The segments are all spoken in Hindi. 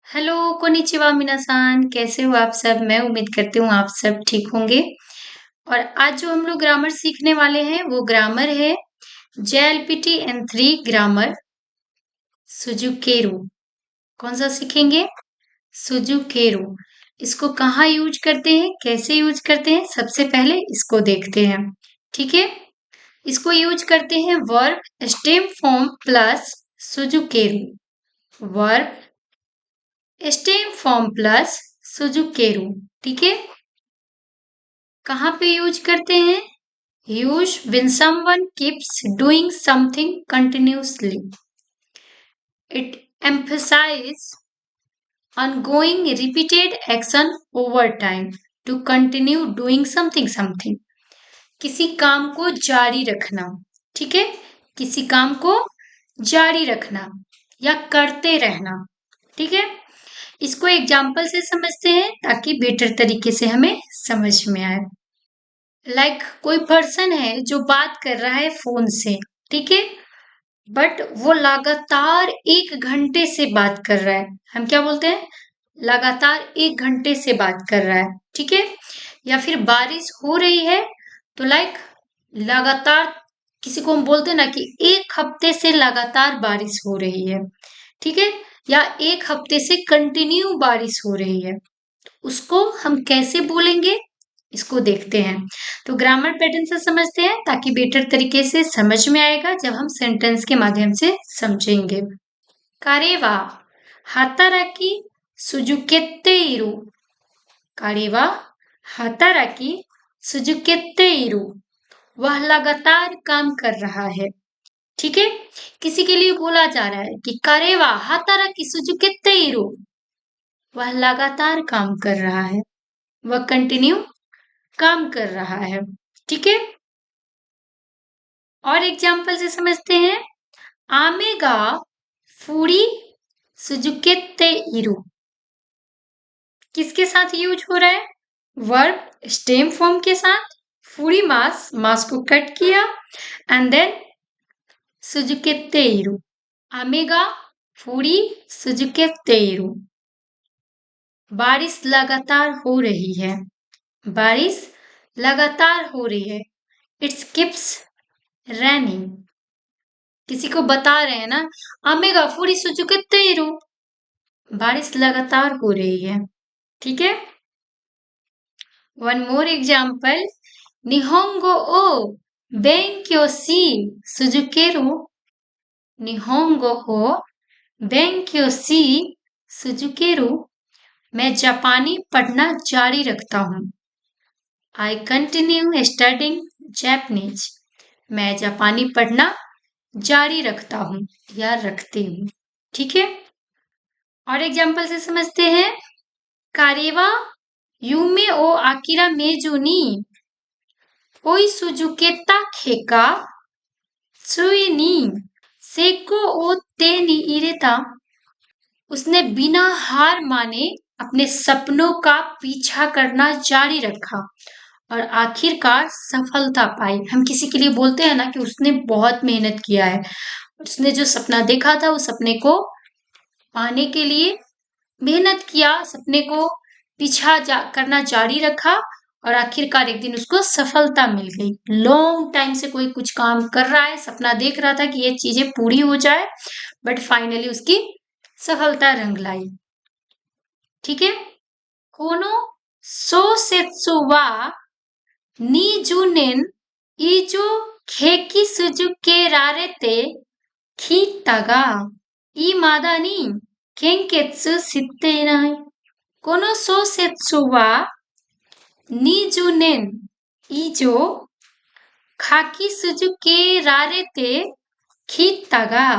हेलो कोनिचिवा मिनासान, कैसे हो आप सब। मैं उम्मीद करती हूँ आप सब ठीक होंगे। और आज जो हम लोग ग्रामर सीखने वाले हैं वो ग्रामर है JLPT N3 ग्रामर सुजुकेरू। कौन सा सीखेंगे? सुजुकेरू। इसको कहाँ यूज करते हैं, कैसे यूज करते हैं, सबसे पहले इसको देखते हैं। ठीक है, इसको यूज करते हैं वर्ब स्टेम फॉर्म प्लस सुजुकेरू। वर्ब स्टेम फॉर्म प्लस सुजुकेरू। ठीक है, कहाँ पे यूज करते हैं? Use when someone keeps doing something continuously. It emphasizes ongoing repeated action over time to continue doing something. किसी काम को जारी रखना। ठीक है, किसी काम को जारी रखना या करते रहना। ठीक है, इसको एग्जाम्पल से समझते हैं ताकि बेटर तरीके से हमें समझ में आए। कोई पर्सन है जो बात कर रहा है फोन से। ठीक है, बट वो लगातार 1 घंटे से बात कर रहा है। हम क्या बोलते हैं? लगातार 1 घंटे से बात कर रहा है। ठीक है, या फिर बारिश हो रही है तो लगातार, किसी को हम बोलते हैं ना कि 1 हफ्ते से लगातार बारिश हो रही है। ठीक है, या 1 हफ्ते से कंटिन्यू बारिश हो रही है, उसको हम कैसे बोलेंगे इसको देखते हैं। तो ग्रामर पैटर्न से समझते हैं ताकि बेटर तरीके से समझ में आएगा जब हम सेंटेंस के माध्यम से समझेंगे। कारेवा हाताराकी सुजुकेते इरु। कारेवा हाताराकी सुजुकेते इरु। वह लगातार काम कर रहा है। ठीक है, किसी के लिए बोला जा रहा है कि कारेवा हाताराकी सुजुकेते इरु। वह लगातार काम कर रहा है, वह कंटिन्यू काम कर रहा है। ठीक है, और एग्जाम्पल से समझते हैं। आमेगा फूरी सुजुकेते इरु। किसके साथ यूज हो रहा है? वर्ब स्टेम फॉर्म के साथ। फूरी मास को कट किया एंड देन सुजुकेते इरु। आमेगा फूरी सुजुकेते इरु। बारिश लगातार हो रही है। बारिश लगातार हो रही है। It's keeps raining. किसी को बता रहे हैं ना, आमेगा फूरी सुजुकेते इरु। बारिश लगातार हो रही है। ठीक है, वन मोर एग्जाम्पल। निहोंगो ओ बेंक्यो शी सुजुकेरु। निहोंगो ओ बेंक्यो शी सुजुकेरु। मैं जापानी पढ़ना जारी रखता हूँ। I continue studying Japanese. मैं जापानी पढ़ना जारी रखता हूँ या रखती हूँ। ठीक है, और एग्जाम्पल से समझते हैं। कारेवा यूमे ओ आकिरा मेजू नी ओई सुजुकेता खेका सुई नी सेको ओ ते नी इरेता। उसने बिना हार माने अपने सपनों का पीछा करना जारी रखा और आखिरकार सफलता पाई। हम किसी के लिए बोलते हैं ना कि उसने बहुत मेहनत किया है, उसने जो सपना देखा था उस सपने को पाने के लिए मेहनत किया, सपने को करना जारी रखा और आखिरकार एक दिन उसको सफलता मिल गई। लॉन्ग टाइम से कोई कुछ काम कर रहा है, सपना देख रहा था कि ये चीजें पूरी हो जाए, बट फाइनली उसकी सफलता रंग लाई। ठीक है, कोनो सोसेत्सु वा निजुनेन इजो खेकी सुजुकेरारेते खीतागा इमादा ni केंकेत्सु शित्तेनाई। कोनो सोसेत्सु वा निजुनेन इजो खाकी सुजुकेरारेते खीतागा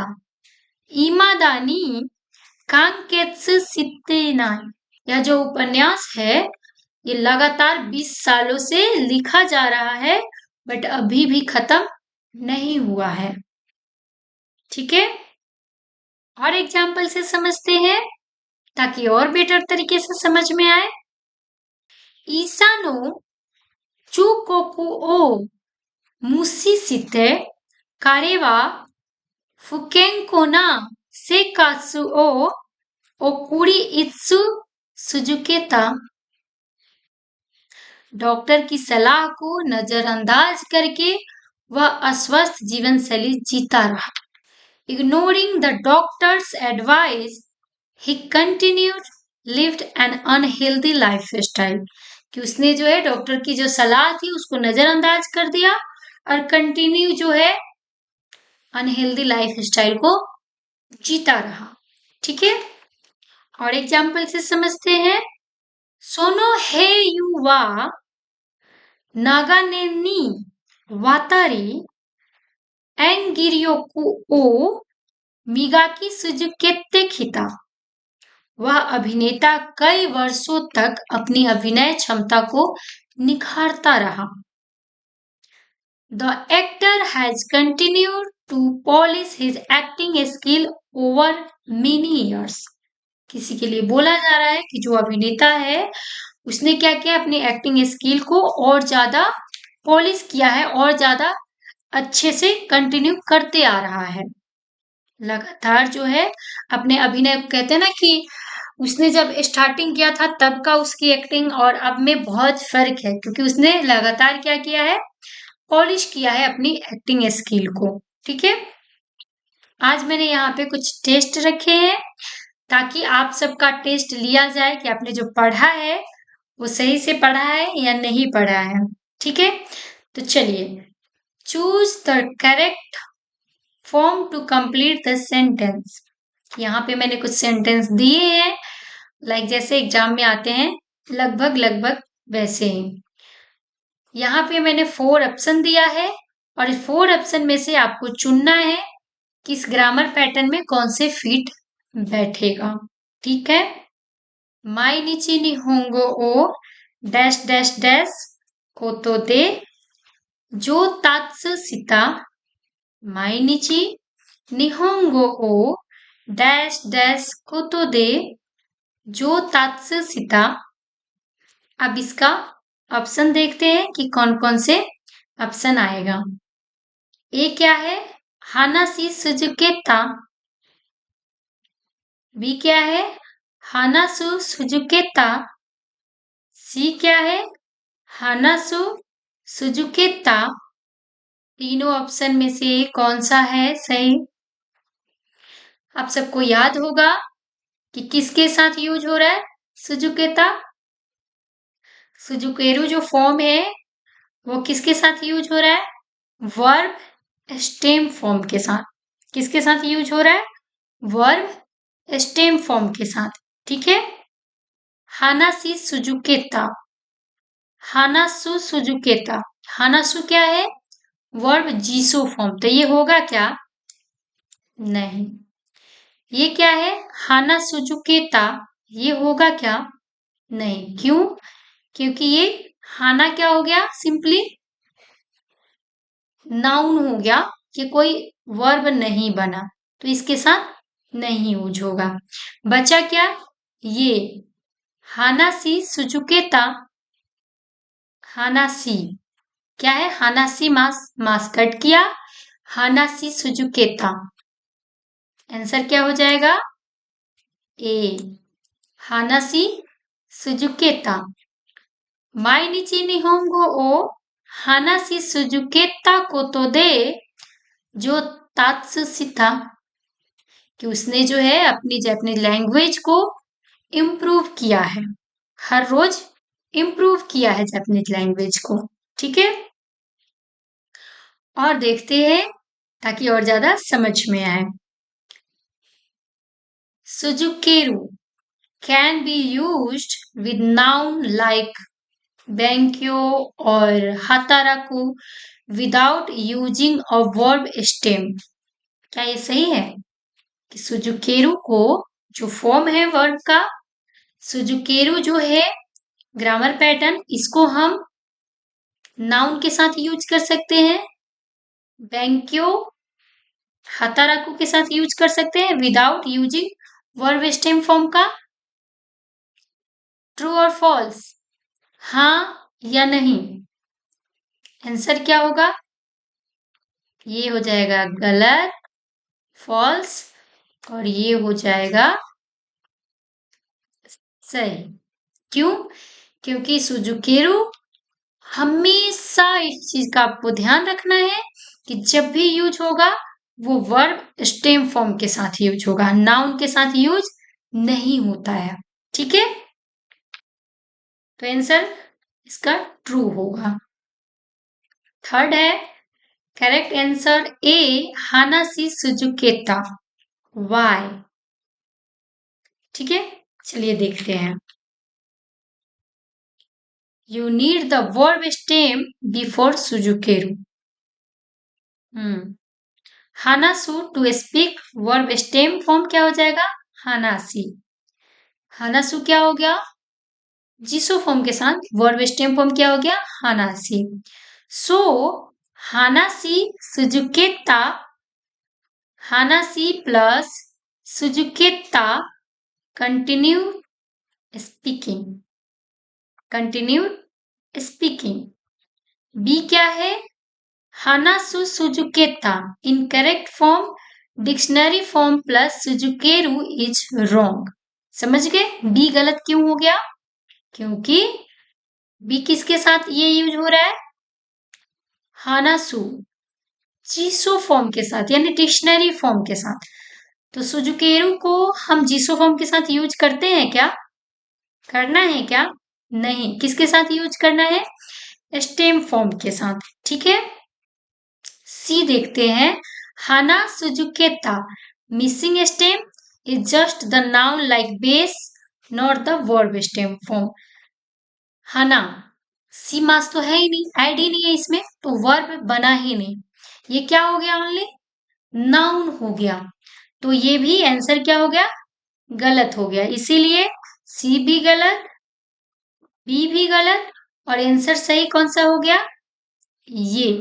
इमादा ni कांकेत्सु शित्तेनाई। यह जो उपन्यास है ये लगातार 20 सालों से लिखा जा रहा है, बट अभी भी खत्म नहीं हुआ है। ठीक है, और एग्जाम्पल से समझते हैं ताकि और बेटर तरीके से समझ में आए। ईसानो चुकोकु ओ मुशिशिते कारे वा फुकेंको ना सेकात्सु ओ ओकुरी इत्सु सुजुकेता, डॉक्टर की सलाह को नजरअंदाज करके वह अस्वस्थ जीवन शैली जीता रहा। Ignoring the doctor's advice, he continued lived an unhealthy lifestyle. कि उसने जो है डॉक्टर की जो सलाह थी उसको नजरअंदाज कर दिया और कंटिन्यू जो है अनहेल्दी लाइफ स्टाइल को जीता रहा। ठीक है, और एग्जाम्पल से समझते हैं। सोनो हे यू वा नागाने नी वातारी एंगिरियोकु ओ मिगाकी सुजुकेते खिता, वह अभिनेता कई वर्षों तक अपनी अभिनय क्षमता को निखारता रहा। The actor has continued to polish his acting skill over many years. किसी के लिए बोला जा रहा है कि जो अभिनेता है उसने क्या किया, अपनी एक्टिंग स्किल को और ज्यादा पॉलिश किया है और ज्यादा अच्छे से कंटिन्यू करते आ रहा है। लगातार जो है अपने अभिनय, कहते हैं ना कि उसने जब स्टार्टिंग किया था तब का उसकी एक्टिंग और अब में बहुत फर्क है, क्योंकि उसने लगातार क्या किया है, पॉलिश किया है अपनी एक्टिंग स्किल को। ठीक है, आज मैंने यहाँ पे कुछ टेस्ट रखे हैं ताकि आप सबका टेस्ट लिया जाए कि आपने जो पढ़ा है वो सही से पढ़ा है या नहीं पढ़ा है। ठीक है, तो चलिए, choose the correct form to complete the sentence. यहाँ पे मैंने कुछ सेंटेंस दिए हैं, लाइक जैसे एग्जाम में आते हैं लगभग लगभग वैसे ही। यहाँ पे मैंने 4 ऑप्शन दिया है और इस 4 ऑप्शन में से आपको चुनना है कि इस ग्रामर पैटर्न में कौन से फिट बैठेगा। ठीक है, माई नीची निहोंगो ओ डैश डैश डैश कोतो दे जो तात्सु सिता, माई नीची निहोंगो ओ डैश डैश कोतो दे जो तात्सु सिता। अब इसका ऑप्शन देखते हैं कि कौन कौन से ऑप्शन आएगा। ए क्या है, हानासी सुजुकेता। बी क्या है, हानासु सुजुकेता। सी क्या है, हानासु सुजुकेता। तीनों ऑप्शन में से कौन सा है सही? आप सबको याद होगा कि किसके साथ यूज हो रहा है सुजुकेता। सुजुकेरु जो फॉर्म है वो किसके साथ यूज हो रहा है, वर्ब स्टेम फॉर्म के साथ। किसके साथ यूज हो रहा है, वर्ब स्टेम फॉर्म के साथ। ठीक है, हानासी सुजुकेता, हानासु सुजुकेता। हानासु क्या है, वर्ब जीसो फॉर्म, तो ये होगा क्या, नहीं। ये क्या है, हाना सुजुकेता, ये होगा क्या, नहीं। क्यों, क्योंकि ये हाना क्या हो गया, सिंपली नाउन हो गया, ये कोई वर्ब नहीं बना, तो इसके साथ नहीं यूज होगा। बचा क्या, ये हानासी सुजुकेता। हानासी क्या है, हानासी मास कट किया, हानासी सुजुकेता। आंसर क्या हो जाएगा, ए, हानासी सुजुकेता। माइनिची निहोंगो ओ हानासी सुजुकेता कोतो दे जो तात्सु सिता, कि उसने जो है अपनी जापानीज लैंग्वेज को इम्प्रूव किया है, हर रोज इम्प्रूव किया है जापानीज लैंग्वेज को। ठीक है, और देखते हैं ताकि और ज्यादा समझ में आए। सुजुकेरु can be used with noun like बेंक्यो और हाताराकू without using a verb stem. क्या ये सही है कि सुजुकेरु को जो फॉर्म है वर्ब का, सुजुकेरु जो है ग्रामर पैटर्न, इसको हम नाउन के साथ यूज कर सकते हैं, बेंक्यो हाताराकू के साथ यूज कर सकते हैं without using verb stem form का। ट्रू और फॉल्स, हाँ या नहीं? आंसर क्या होगा, ये हो जाएगा गलत, फॉल्स, और ये हो जाएगा सही। क्यों? क्योंकि सुजुकेरू हमेशा इस चीज का आपको ध्यान रखना है कि जब भी यूज होगा वो वर्ब स्टेम फॉर्म के साथ यूज होगा, नाउन के साथ यूज नहीं होता है। ठीक है, तो आंसर इसका ट्रू होगा। थर्ड है करेक्ट आंसर ए, हानासी सुजुकेता। वाई? ठीक है, चलिए देखते हैं। You need the verb stem before सुजुकेरू। हानासु to speak verb stem form क्या हो जाएगा? हानासी। हानासु क्या हो गया? जीसो फॉर्म के साथ वर्ब स्टेम फॉर्म क्या हो गया? हानासी। सो हानासी सुजुकेता, हानासी प्लस सुजुकेता continue speaking, continue speaking. B क्या है? हानासु सुजुकेता incorrect form, dictionary form plus सुजुकेरू इज रॉन्ग। समझ गए? बी गलत क्यों हो गया? क्योंकि बी किसके साथ ये यूज हो रहा है? हानासु जीसो फॉर्म के साथ, यानी डिक्शनरी फॉर्म के साथ। तो सुजुकेरू को हम जीसो फॉर्म के साथ यूज करते हैं क्या? करना है क्या? नहीं। किसके साथ यूज करना है? स्टेम फॉर्म के साथ। ठीक है, सी देखते हैं। हाना सुजुकेता missing stem is just the noun like base not the verb stem form. हाना सी मास तो है ही नहीं, ऐड ही नहीं है इसमें, तो वर्ब बना ही नहीं। ये क्या हो गया? ओनली नाउन हो गया। तो ये भी आंसर क्या हो गया? गलत हो गया। इसीलिए सी भी गलत, बी भी गलत, और आंसर सही कौन सा हो गया? ये।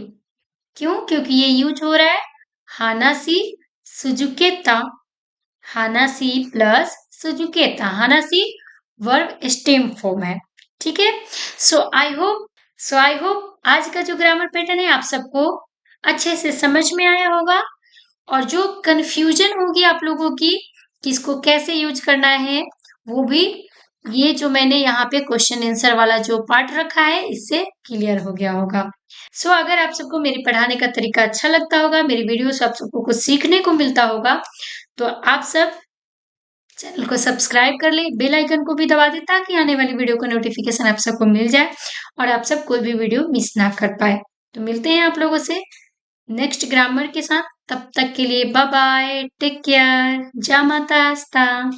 क्यों? क्योंकि ये यूज हो रहा है हानासी सुजुकेता, हानासी प्लस सुजुकेता। हानासी वर्ब स्टेम फॉर्म है। ठीक है, सो आई होप आज का जो ग्रामर पैटर्न है आप सबको अच्छे से समझ में आया होगा। और जो कंफ्यूजन होगी आप लोगों की कि इसको कैसे यूज करना है, वो भी ये जो मैंने यहाँ पे क्वेश्चन आंसर वाला जो पार्ट रखा है इससे क्लियर हो गया होगा। सो अगर आप सबको मेरे पढ़ाने का तरीका अच्छा लगता होगा, मेरी वीडियो से आप सबको कुछ सीखने को मिलता होगा, तो आप सब चैनल को सब्सक्राइब कर ले, बेल आइकन को भी दबा दे ताकि आने वाली वीडियो का नोटिफिकेशन आप सबको मिल जाए और आप सब कोई भी वीडियो मिस ना कर पाए। तो मिलते हैं आप लोगों से नेक्स्ट ग्रामर के साथ। तब तक के लिए बाय बाय, टेक केयर, जा माता आस्था।